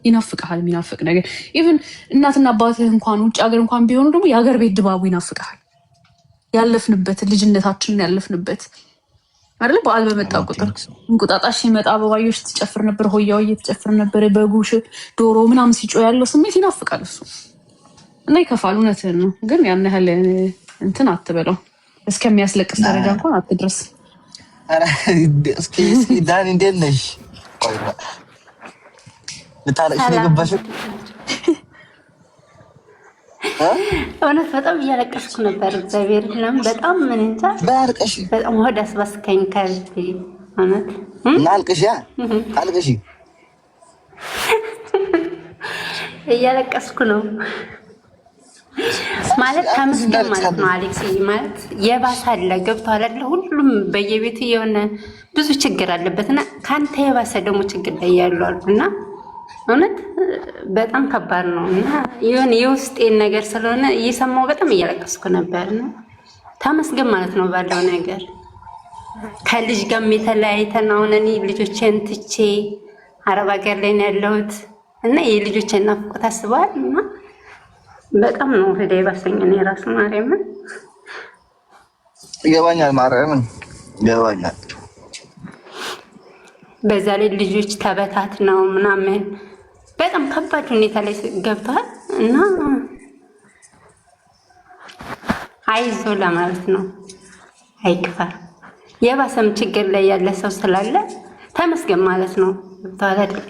ይናፍቃል የሚናፍቅ ነገር ኢቭን እናትና አባትህ እንኳን ውጭ ሀገር እንኳን ቢሆኑ ደግሞ የሀገር ቤት ድባቡ ይናፍቃል። ያለፍንበት ልጅነታችንን ያለፍንበት አይደል? በዓል በመጣ ቁጥር እንቁጣጣሽ ሲመጣ አበባዮች ትጨፍር ነበር፣ ሆያው እየተጨፍር ነበር፣ በጉሽ ዶሮ ምናምን ሲጮህ ያለው ስሜት ይናፍቃል እሱ እና ይከፋል። እውነትህን ነው፣ ግን ያን ያህል እንትን አትበለው፣ እስከሚያስለቅስ ደረጃ እንኳን አትድረስ። እስኪ ዳኒ እንዴት ነሽ? ልታለቅሽ ነው የገባሽው? እውነት በጣም እያለቀስኩ ነበር። እግዚአብሔር ለምን በጣም ምን እንጃ ባርቀሽ በጣም ወደ አስባስከኝ ከልብ እውነት አልቅሽ አልቅሽ እያለቀስኩ ነው ማለት ከምስጋና ማለት ነው። አሌክስ ማለት የባሰ አለ ገብቶሃል አይደል? ሁሉም በየቤቱ የሆነ ብዙ ችግር አለበትና ካንተ የባሰ ደግሞ ችግር ላይ ያሉ አሉና እውነት በጣም ከባድ ነው እና የሆነ የውስጤን ነገር ስለሆነ እየሰማሁ በጣም እያለቀስኩ ነበር። ነው ተመስገን ማለት ነው ባለው ነገር ከልጅ ጋርም የተለያይተን አሁን እኔ ልጆቼን ትቼ አረብ ሀገር ላይ ነው ያለሁት እና የልጆቼን ናፍቆት አስበዋል እና በጣም ነው ወደ ባሰኝ እኔ ራሱ ማርያምን ይገባኛል፣ ማርያምን ይገባኛል። በዛ ላይ ልጆች ተበታት ነው ምናምን በጣም ከባድ ሁኔታ ላይ ገብተዋል እና አይዞ ለማለት ነው። አይክፋ የባሰም ችግር ላይ ያለ ሰው ስላለ ተመስገን ማለት ነው። ገብተዋል አይደል?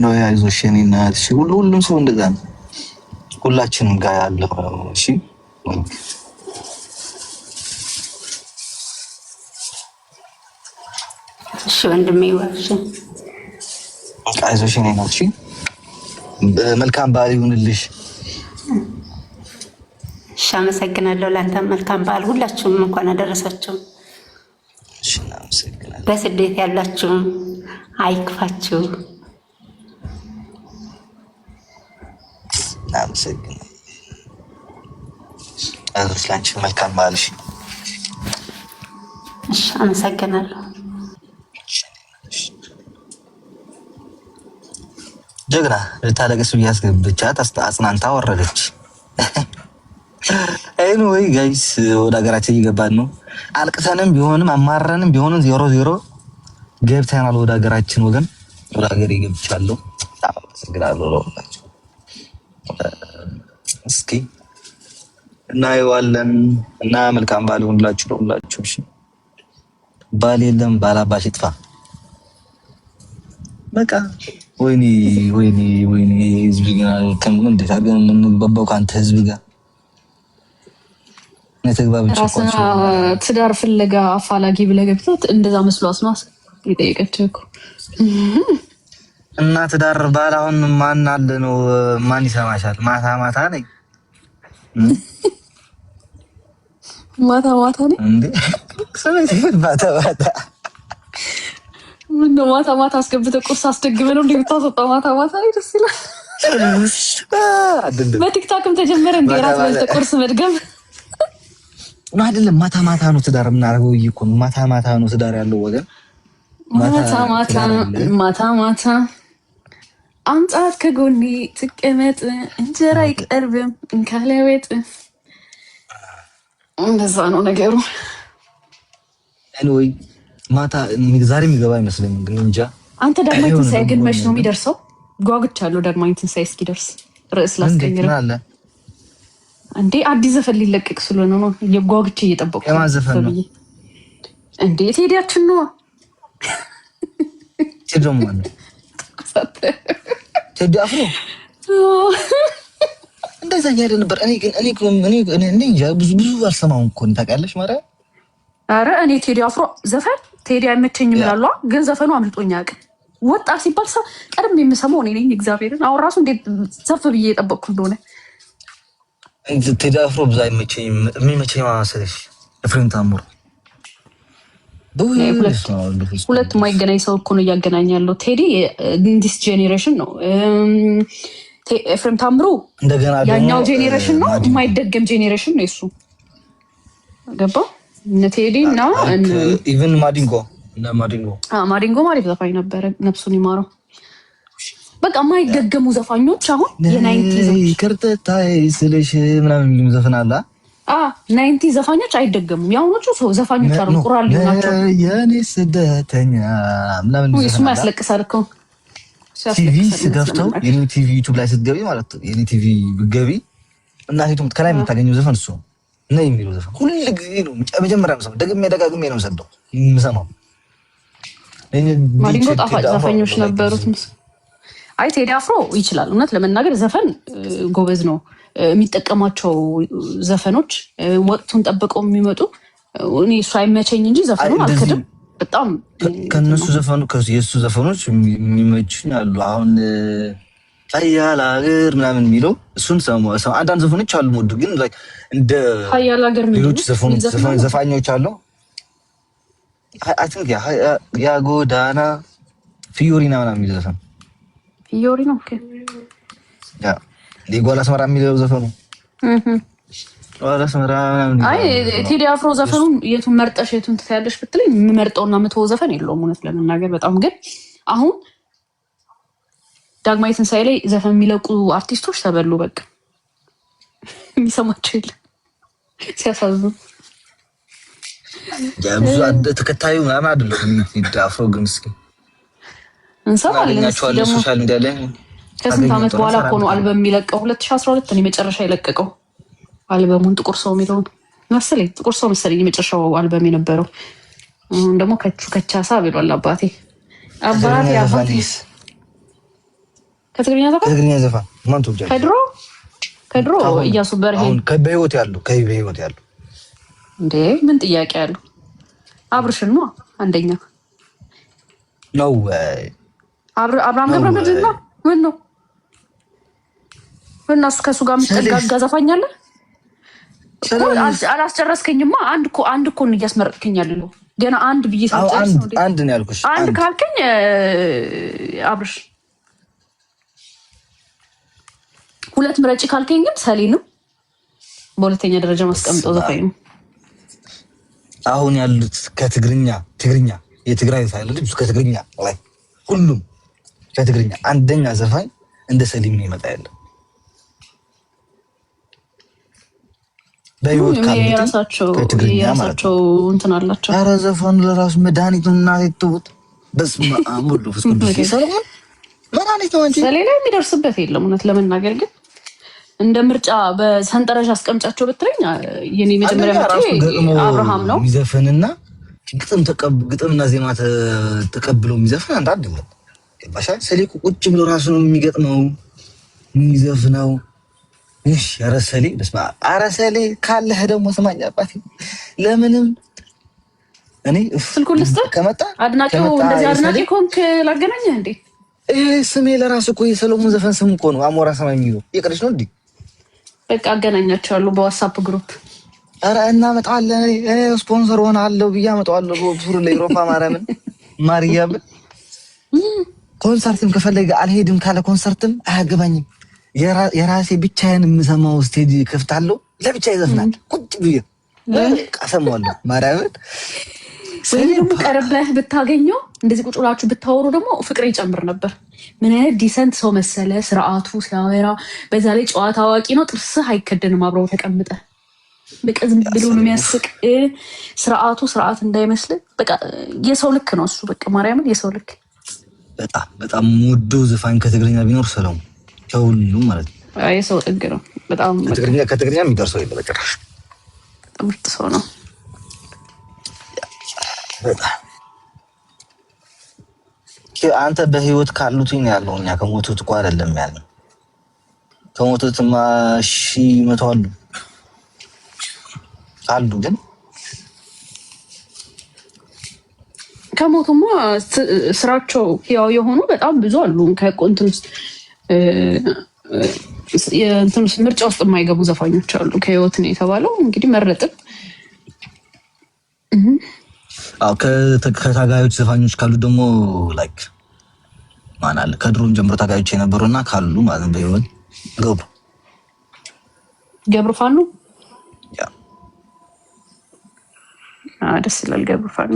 ነው አይዞሽ የኔ እናት። እሺ ሁሉም ሰው እንደዛ ነው፣ ሁላችንም ጋር ያለው እሺ። እሺ ወንድሜ ዋሽ አይዞሽ የኔ እናት። እሺ መልካም በዓል ይሁንልሽ። እሺ አመሰግናለሁ። ለአንተ መልካም በዓል። ሁላችሁም እንኳን አደረሳችሁ። እሺ አመሰግናለሁ። በስደት ያላችሁም አይክፋችሁ። አመሰግናለሁ። አይዞሽ ላንቺ መልካም በዓል። እሺ አመሰግናለሁ። ጀግና ልታለቅስ ብያስገብቻት አጽናንታ ወረደች። ኤኒዌይ ጋይስ ወደ ሀገራችን እየገባን ነው። አልቅሰንም ቢሆንም አማረንም ቢሆንም 0-0 ገብተናል ወደ ሀገራችን ወገን። ወደ ሀገሬ ገብቻለሁ። አመሰግናለሁ። እስኪ እናየዋለን እና መልካም በዓል ይሁንላችሁ ለሁላችሁ። እሺ ባል የለም ባላባሽ ይጥፋ። በቃ ወይኔ ህዝብ ጋር ከምን እንዴት አድርገን እንግባባው ከአንተ ህዝብ ጋር ራስና ትዳር ፍለጋ አፋላጊ ብለህ ገብተህ እንደዛ መስሏት ነው የጠየቀችህ እኮ። እና ትዳር ባል አሁን ማን አለ ነው? ማን ይሰማሻል? ማታ ነኝ ማታ ነኝ እንዴ? ስለዚህ ማታ ምነው ማታ አስገብተህ ቁርስ አስደግመህ ነው እንደምታስወጣው? ማታ ላይ ደስ ይላል። በቲክቶክም ተጀመረ እንዴ ራት በልተህ ቁርስ መድገም ነው አይደለም? ማታ ነው ትዳር የምናደርገው እኮ ነው። ማታ ነው ትዳር ያለው ወገን። ማታ አምጣት ከጎኔ ትቀመጥ እንጀራ አይቀርብም እንካለ ቤት። እንደዛ ነው ነገሩ። ወይ ማታ ዛሬ የሚገባ አይመስለኝም፣ ግን እንጃ። አንተ ደግሞ ትንሣኤ ግን መች ነው የሚደርሰው? ጓጉቻለሁ ደግሞ ትንሣኤ እስኪደርስ ርዕስ ላስቀይር እንዴ። አዲስ ዘፈን ሊለቀቅ ስለሆነ ነው የጓጉቼ እየጠበቁ። የማን ዘፈን ነው እንዴ? ቴዲያችን ነው። ቴዲ ማለት ቴዲ አፍሮ እንደዛ እያለ ነበር። እኔ እንጃ ብዙ አልሰማሁም እኮ ታውቂያለሽ ማለት። ኧረ እኔ ቴዲ አፍሮ ዘፈን ቴዲ አይመቸኝም እላለሁ፣ ግን ዘፈኑ አምልጦኝ አያውቅም። ወጣ ሲባል ሰው ቀደም የምሰማው እኔ ነኝ። እግዚአብሔርን አሁን ራሱ እንዴት ዘፍ ብዬ እየጠበቅኩ እንደሆነ። ቴዲ አፍሮ ብዙ አይመቸኝም። የሚመቸኝ መሰለሽ ኤፍሬም ታምሩ። ሁለት የማይገናኝ ሰው እኮ ነው እያገናኝ ያለው። ቴዲ ዲስ ጄኔሬሽን ነው። ኤፍሬም ታምሩ እንደገና ያኛው ጄኔሬሽን ነው፣ የማይደገም ጄኔሬሽን ነው እሱ። ገባ እነ ቴዲ እና ኢቭን ማዲንጎ ማዲንጎ ማለት ዘፋኝ ነበረ፣ ነፍሱን ይማረው። በቃ የማይደገሙ ዘፋኞች አሁን ከርተታይ ስለሽ ምናምን የሚሉ ዘፈን አለ። ናይንቲ ዘፋኞች አይደገሙም። የአሁኖቹ ሰው ዘፋኞች አሉ ቁራል ናቸው። የኔ ስደተኛ ምናምን እሱማ ያስለቅሳል እኮ ቲቪ ስገፍተው የኔ ቲቪ ዩቲዩብ ላይ ስትገቢ ማለት ነው። የኔ ቲቪ ብትገቢ እና ዩቲዩብ ከላይ የምታገኘው ዘፈን እሱ ነው የሚለው ዘፈን ሁሉ ጊዜ ነው መጀመሪያ ነው ደጋግሜ ነው ሰደው የምሰማው። ማዲንጎ ጣፋጭ ዘፋኞች ነበሩት። አይ ቴዲ አፍሮ ይችላል እውነት ለመናገር ዘፈን ጎበዝ ነው። የሚጠቀማቸው ዘፈኖች ወቅቱን ጠብቀው የሚመጡ እኔ እሱ አይመቸኝ እንጂ ዘፈኑን አልክድም። በጣም ከነሱ የእሱ ዘፈኖች የሚመቹኝ አሉ። አሁን ሀያል ሀገር ምናምን የሚለው እሱን አንዳንድ ዘፈኖች አሉ ሞዱ ግን እንደ ሀያል ሀገር ሌሎች ዘፋኞች አሉ። አይ ቲንክ ያ ጎዳና ፊዮሪና ምናምን የሚለው ዘፈን ፊዮሪና ኦኬ ያ ሊጓል አስመራ የሚለው ዘፈኑ አይ ቴዲ አፍሮ ዘፈኑን የቱን መርጠሽ የቱን ትያለሽ ብትለኝ የምመርጠውና የምትወው ዘፈን የለውም እውነት ለመናገር በጣም ግን አሁን ዳግማዊ ትንሣኤ ላይ ዘፈን የሚለቁ አርቲስቶች ተበሉ። በቃ የሚሰማቸው የለም። ሲያሳዝኑ ብዙ ተከታዩ ምናምን አይደለም። ቴዲ አፍሮ ግን እስኪ እንሰማለን ደግሞ ሶሻል ሚዲያ ላይ ከስንት ዓመት በኋላ እኮ ነው አልበም የሚለቀው። 2012 ነው የመጨረሻ የለቀቀው አልበሙን ጥቁር ሰው የሚለውን መሰለኝ። ጥቁር ሰው መሰለኝ የመጨረሻው አልበም የነበረው። አሁን ደግሞ ከቻሳ ብሏል አባቴ ከትግርኛ ዘፈን ማን ተወጃለህ? ከድሮ እያሱ በርሄ አሁን በህይወት ያሉ እንዴ ምን ጥያቄ ያለው አብርሽን ነው አንደኛ ነው አብርሃም ገብረመድህን ነው ምን ነው እነሱ ከሱ ጋር የምትጠጋጋ ዘፋኝ አለ። አላስጨረስከኝማ። አንድ እኮ ነው እያስመረጥከኝ ያለው ገና አንድ ብዬ ሳልጨርስ ነው። አንድ ነው ያልኩሽ። አንድ ካልከኝ አብርሽ፣ ሁለት ምረጪ ካልከኝ ግን ሰሌንም በሁለተኛ ደረጃ ማስቀምጠው ዘፋኝ ነው። አሁን ያሉት ከትግርኛ የትግራይ ሳይል ከትግርኛ ላይ ሁሉም ከትግርኛ አንደኛ ዘፋኝ እንደ ሰሊም ነው ይመጣ ያለው። የራሳቸው እንትን አላቸው። ኧረ ዘፈኑ ለራሱ መድኃኒቱን እና ትውት በስመ አብ ወወልድ ወመንፈስ ቅዱስ ሰለሞን መድኃኒት ነው እንጂ ስለሌላ የሚደርስበት የለም። እውነት ለመናገር ግን እንደ ምርጫ በሰንጠረዥ አስቀምጫቸው ብትለኝ የኔ መጀመሪያ ምርጫ አብርሃም ነው። የሚዘፍንና ግጥምና ዜማ ተቀብሎ የሚዘፍን አንድ አይደለም። ባሻ ሰሊቁ ቁጭ ብሎ ራሱ ነው የሚገጥመው የሚዘፍነው። እሺ አረሰሊ በስማ አረሰሊ ካለህ ደግሞ ስማኝ አባቴ ለምንም እኔ ስልኩን ልስጥህ ከመጣ አድናቂው እንደዚህ አድናቂ ኮንክ ላገናኘህ እንዴ? ስሜ ለራሱ እኮ የሰሎሞን ዘፈን ስም እኮ ነው። አሞራ ሰማይ የሚለው የቅርሽ ነው እንዴ? በቃ አገናኛቸዋለሁ በዋትስአፕ ግሩፕ። ኧረ እናመጣለን። እኔ ስፖንሰር ሆናለሁ ብዬ አመጣዋለሁ። ሱር ለአውሮፓ ማርያም ኮንሰርትም ከፈለገ አልሄድም ካለ ኮንሰርትም አያገባኝም። የራሴ ብቻዬን የምሰማው ስቴጅ ከፍታለሁ። ለብቻ ይዘፍናል ቁጭ ብዬ ቀሰማለሁ። ማርያምን ወይ ደግሞ ቀርበህ ብታገኘው እንደዚህ ቁጭ ብላችሁ ብታወሩ ደግሞ ፍቅር ይጨምር ነበር። ምን አይነት ዲሰንት ሰው መሰለ! ስርዓቱ ሲያወራ፣ በዛ ላይ ጨዋታ አዋቂ ነው። ጥርስህ አይከደንም አብረው ተቀምጠ በቃ ዝም ብሎ ነው የሚያስቅ። ስርዓቱ ስርዓት እንዳይመስል በቃ የሰው ልክ ነው እሱ። በቃ ማርያምን የሰው ልክ። በጣም ወዶ ዘፋኝ ከትግርኛ ቢኖር ሰለሞን ከሁሉም ማለት ነው። የሰው ጥግ ነው በጣም ከትግርኛ የሚደርሰው የለ በጭራሽ። በጣም ምርጥ ሰው ነው። አንተ በህይወት ካሉት ያለው እኛ ከሞቱት እኮ አይደለም ያለው። ከሞቱትማ ሺህ መቶ አሉ ግን ከሞቱማ ስራቸው ያው የሆኑ በጣም ብዙ አሉ። ከቆንትን ምርጫ ውስጥ የማይገቡ ዘፋኞች አሉ። ከህይወት ነው የተባለው እንግዲህ መረጥን። ከታጋዮች ዘፋኞች ካሉ ደግሞ ላይክ ማን አለ? ከድሮም ጀምሮ ታጋዮች የነበሩና ካሉ ማለት በህይወት ገብሩ ፋኖ ያ ደስ ይላል። ገብሩ ፋኖ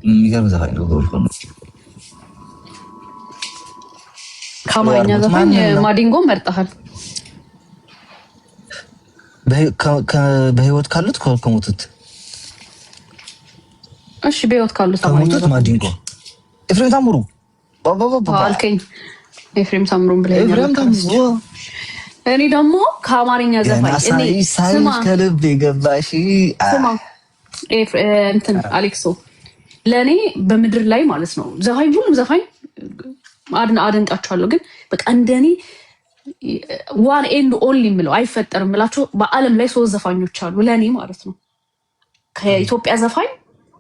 የሚገርም ዘፋኝ ነው። ገብሩ ፋኖ ከአማርኛ ዘፋኝ ማዲንጎ መርጠሃል? በህይወት ካሉት ከሞቱት? እሺ በህይወት ካሉት ከሞቱት ማዲንጎ፣ ኤፍሬም ታምሩ አልከኝ። ኤፍሬም ታምሩን ብለኸኛል። እኔ ደግሞ ከአማርኛ ዘፋኝ ስማ ከልብ የገባሽ እንትን አሌክሶ ለእኔ በምድር ላይ ማለት ነው ዘፋኝ ሁሉም ዘፋኝ አደንቃቸዋለሁ፣ ግን በቃ እንደኔ ዋን ኤንድ ኦንሊ የምለው አይፈጠርም የምላቸው በአለም ላይ 3 ዘፋኞች አሉ ለእኔ ማለት ነው። ከኢትዮጵያ ዘፋኝ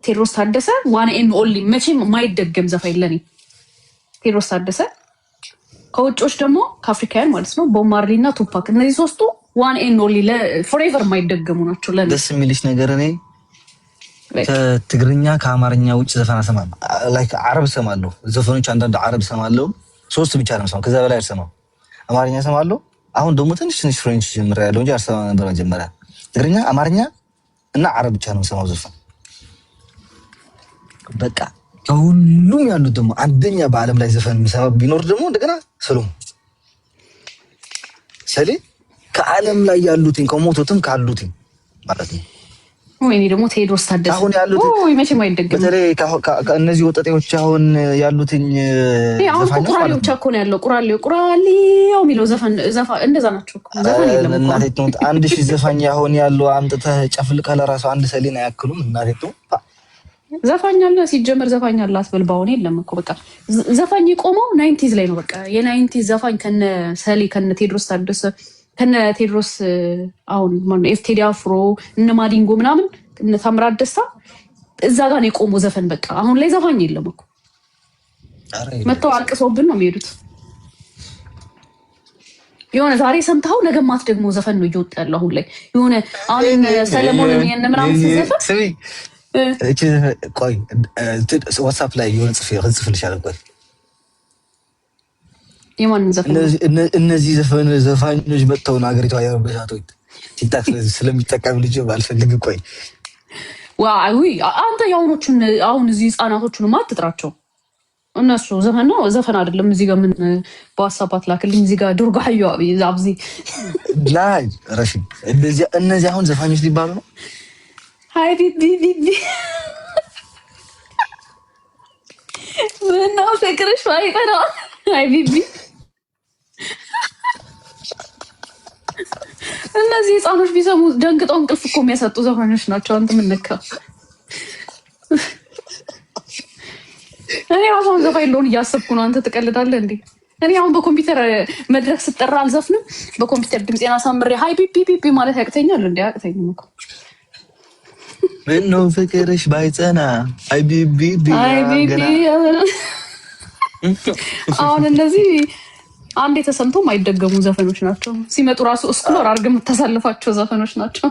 ቴዎድሮስ ታደሰ ዋን ኤንድ ኦንሊ መቼም የማይደገም ዘፋኝ ለእኔ ቴዎድሮስ ታደሰ። ከውጮች ደግሞ ከአፍሪካውያን ማለት ነው ቦብ ማርሊ እና ቱፓክ። እነዚህ 3ቱ ዋን ኤንድ ኦንሊ ፎሬቨር የማይደገሙ ናቸው ለእኔ። ደስ የሚልሽ ነገር እኔ ከትግርኛ ከአማርኛ ውጭ ዘፈን አሰማለሁ። ላይክ አረብ እሰማለሁ፣ ዘፈኖች አንዳንድ አረብ እሰማለሁ። 3 ብቻ ነው የምሰማው፣ ከዛ በላይ አልሰማም። አማርኛ እሰማለሁ። አሁን ደግሞ ትንሽ ፍሬንች ጀምሬያለሁ እንጂ አልሰማም ነበር መጀመሪያ። ትግርኛ፣ አማርኛ እና አረብ ብቻ ነው የምሰማው ዘፈን። በቃ ከሁሉም ያሉት ደግሞ አንደኛ በአለም ላይ ዘፈን የሚሰማ ቢኖር ደግሞ እንደገና ሰሌ ከአለም ላይ ያሉትኝ ከሞቱትም ካሉትኝ ማለት ነው። ወይኔ ደግሞ ቴዎድሮስ ታደሰ አሁን ያሉት መቼም አይደገም። በተለይ እነዚህ ወጣቶች አሁን ያሉትኝ ዘፋኞች ቁራሌው ብቻ እኮ ነው ያለው። ቁራሌው የሚለው ዘፈን እንደዛ ናቸው እኮ ዘፈን የለም እኮ። እናቴ ነው 1000 ዘፋኝ አሁን ያለው አምጥተህ ጨፍልቀህ ለራሱ አንድ ሰሌን አያክሉም። እናቴ ነው ዘፋኝ አለ ሲጀመር ዘፋኝ አለ አትበልባውን የለም እኮ በቃ ዘፋኝ የቆመው 90s ላይ ነው። በቃ የ90s ዘፋኝ ከነ ሰሌ ከነ ቴዎድሮስ ታደሰ ከነ ቴዎድሮስ አሁን ማለት ቴዲ አፍሮ እነ ማዲንጎ ምናምን እነ ታምራት ደስታ እዛ ጋር ነው የቆመው ዘፈን። በቃ አሁን ላይ ዘፋኝ የለም እኮ መተው አልቅሰውብን ነው የሚሄዱት። የሆነ ዛሬ ሰምተው ነገ ማት ደግሞ ዘፈን ነው እየወጣ ያለው አሁን ላይ የሆነ አሁን ሰለሞን የነ ምናምን ሲዘፈን እቺ ቆይ ዋትስአፕ ላይ የሆነ ጽፍልሻለሁ። ቆይ የማንን ዘፈን? እነዚህ ዘፋኞች መጥተው ነው ሀገሪቷ ያረበሻቶች ቲክታክ ስለሚጠቀም ልጅ ባልፈልግ። ቆይ ዋይ አንተ የአሁኖቹን አሁን እዚህ ህፃናቶቹን አትጥራቸው። እነሱ ዘፈን ነው ዘፈን አይደለም። እዚህ ጋር ምን በዋትስአፕ አትላክልኝ። እዚህ ጋር ዱርጋዩ አብዚ ላይ ረሺ እነዚህ አሁን ዘፋኞች ሊባሉ ነው። ሃይ ቢቢ ምነው ፍቅርሽ ባይቀር ሃይ ቢቢ እነዚህ ህፃኖች ቢሰሙ ደንግጠው እንቅልፍ እኮ የሚያሰጡ ዘፋኞች ናቸው። አንተ ምን ነካ? እኔ ራሷን ዘፋኝ እንደሆን እያሰብኩ ነው። አንተ ትቀልዳለህ እንዴ? እኔ አሁን በኮምፒውተር መድረክ ስጠራ አልዘፍንም። በኮምፒውተር ድምፄን አሳምሬ ሃይ ቢቢ ማለት ያቅተኛል እንዴ? አያቅተኝም እኮ። ምነው ፍቅርሽ ባይጸና ሃይ ቢቢ አሁን እነዚህ አንድ የተሰምቶ የማይደገሙ ዘፈኖች ናቸው። ሲመጡ ራሱ እስክሎር አድርገህ የምታሳልፋቸው ዘፈኖች ናቸው።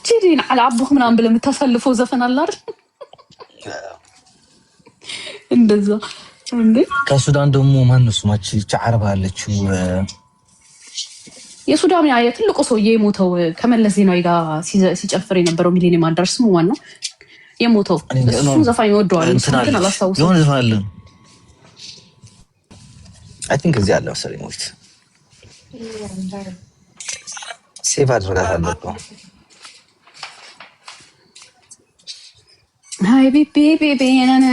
ቺዲን አልአቡህ ምናምን ብለህ የምታሳልፈው ዘፈን አለ አይደል? እንደዛ እንዴ። ከሱዳን ደግሞ ማነው ስማች ቻዓርባ አለችው። የሱዳን የትልቁ ሰውዬ የሞተው ከመለስ ዜናዊ ጋር ሲጨፍር የነበረው ሚሊኒየም አዳራሽ ስሙ ማን ነው የሞተው? እሱን ዘፋኝ ወደዋል። ግን አላስታውስም። የሆነ ዘፋኝ አለ አይ ቲንክ እዚህ አለ መሰለኝ። ሞት ሴቭ አድርጋታለሁ እኮ ሃይ ቢቢ ነነ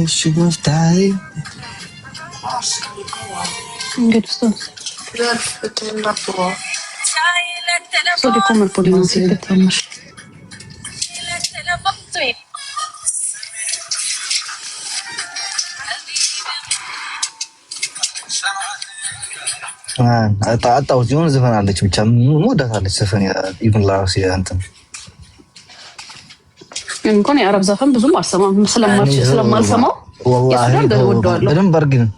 እሺ ወፍታይ እንግዲህ ሶዲ ኮመር ፖሊሲ ከተመሽ አጣሁት የሆነ ዘፈን አለች ብቻ ሞዳታለች ዘፈን ኢቭን ላስ እንትን እንኳን የአረብ ዘፈን ብዙም አልሰማም ስለማልሰማው የሱዳን ወደዋለሁ በደንብ አድርገን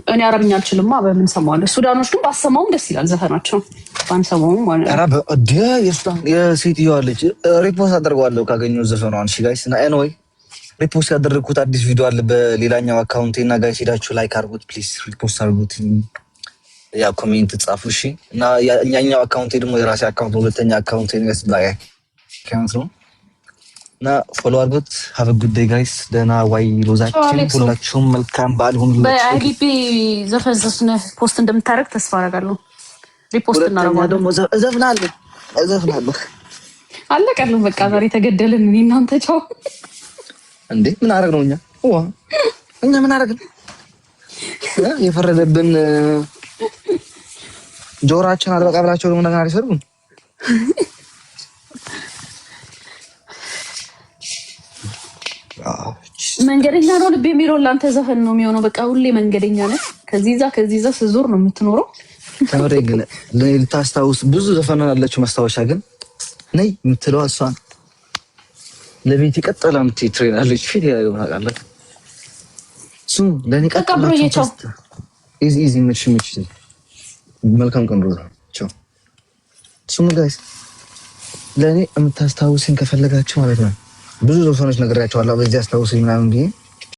እኔ አረብኛ አልችልምማ በምን ሰማዋለሁ። ሱዳኖች ግን ባሰማውም ደስ ይላል ዘፈናቸው ባንሰማውም ማለት ነው። አረብ የሱዳን የሴትዮዋ ልጅ ሪፖስት አደርገዋለሁ ካገኘው ዘፈኗን። እሺ ጋይስ እና ኤኒዌይ ሪፖስት ያደረኩት አዲስ ቪዲዮ አለ በሌላኛው አካውንቴ እና ጋይስ ሄዳችሁ ላይክ አድርጉት ፕሊዝ፣ ሪፖስት አድርጉት፣ ያ ኮሜንት ጻፉ እሺ። እና ያኛው አካውንቴ ደግሞ የራሴ አካውንት ሁለተኛ አካውንቴ ነው ላይ አካውንት ነው እና ፎሎ አድርጉት። ሃቭ አ ጉድ ዴይ ጋይስ። ደህና ዋይ ሎዛችን ሁላችሁም መልካም በዓል ሁኑላችሁ። በአይዲፒ ዘፈን ፖስት እንደምታረግ ተስፋ አደርጋለሁ። ሪፖስት እናደርጋለን ደግሞ እዘፍናለሁ አለቀልን በቃ ዛሬ ተገደልን እኔ እናንተ ቻው እንዴ ምን አደረግ ነው እኛ ምን አደረግን? የፈረደብን ጆሮአችን አልበቃ ብላቸው ደግሞ ነገር አይሰሩም። መንገደኛ ነው ልብ የሚለው ላንተ ዘፈን ነው የሚሆነው። በቃ ሁሌ መንገደኛ ነህ። ከዚህ ዛ ስዞር ነው የምትኖረው። ተመሬ ግን ልታስታውስ ብዙ ዘፈን አለችው ማስታወሻ ግን ነይ የምትለው እሷን ለቤት ይቀጥላል ትሬናለች ፊት ያደርጋለች ሱ ለኔ ቀጥሎ ይቻው ኢዚ ምች መልካም ቀን ሮዛ ቻው። ሱሙ ጋይስ ለኔ የምታስታውስኝ ከፈለጋችሁ ማለት ነው ብዙ ዘፈኖች ነግሬያቸዋለሁ። በዚህ አስታውስኝ ምናምን ብዬ